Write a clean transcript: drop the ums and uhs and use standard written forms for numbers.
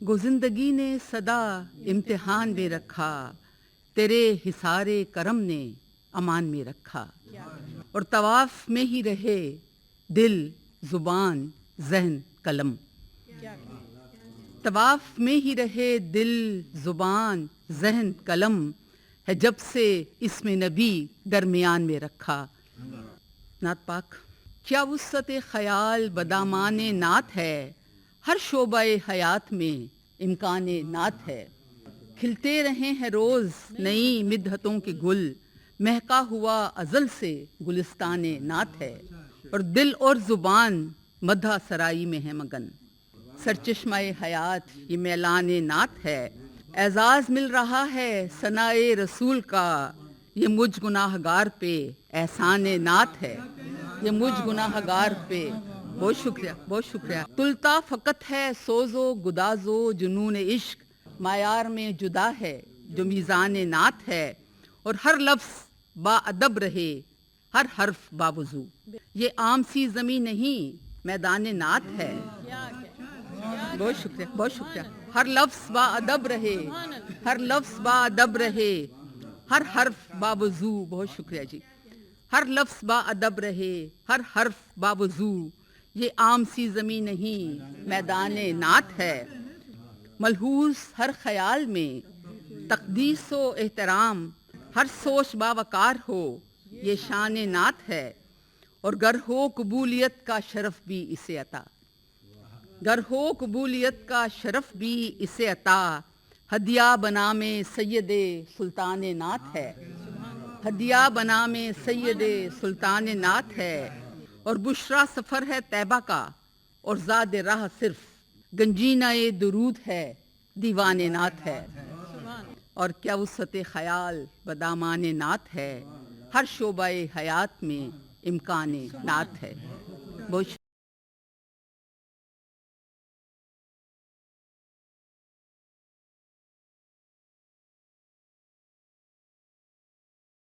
گو زندگی نے صدا امتحان میں رکھا، تیرے حصارِ کرم نے امان میں رکھا، اور طواف میں ہی رہے دل، زبان، ذہن، قلم، طواف میں ہی رہے دل، زبان، ذہن، قلم، ہے جب سے اسم نبی درمیان میں رکھا۔ نعت پاک۔ کیا وسعت خیال بدامان نعت ہے، ہر شعبہ حیات میں امکان نعت ہے، کھلتے رہے ہیں روز نئی مدحتوں کے گل، مہکا ہوا ازل سے گلستان نعت ہے، اور دل اور زبان مدح سرائی میں ہے مگن، سرچشمہ حیات یہ میلان نعت ہے، اعزاز مل رہا ہے ثنائے رسول کا، یہ مجھ گناہ گار پہ احسان نعت ہے، یہ مجھ گناہ گار پہ۔ بہت شکریہ، بہت شکریہ۔ تلتا فقط ہے سوز و گداز و جنون عشق، معیار میں جدا ہے جو میزان نعت ہے، اور ہر لفظ با ادب رہے، ہر حرف باوضو، یہ عام سی زمین نہیں میدان نعت ہے۔ بہت شکریہ، بہت شکریہ۔ ہر لفظ با ادب رہے، ہر لفظ با ادب رہے، ہر حرف باوضو۔ بہت شکریہ جی۔ ہر لفظ با ادب رہے، ہر حرف باوضو، یہ عام سی زمین نہیں میدان نعت ہے، ملحوظ ہر خیال میں تقدیس و احترام، ہر سوچ باوقار ہو یہ شان نعت ہے، اور گر ہو قبولیت کا شرف بھی اسے عطا، گر ہو قبولیت کا شرف بھی اسے عطا، ہدیہ بنام سید سلطان نعت ہے، ہدیہ بنام سید سلطان نعت ہے، اور بشرا سفر ہے طیبہ کا، اور زاد راہ صرف گنجینہ درود ہے، دیوان نعت ہے، اور کیا وسعت خیال بدامان نعت ہے، ہر شعبہ حیات میں امکان نعت ہے۔ بہت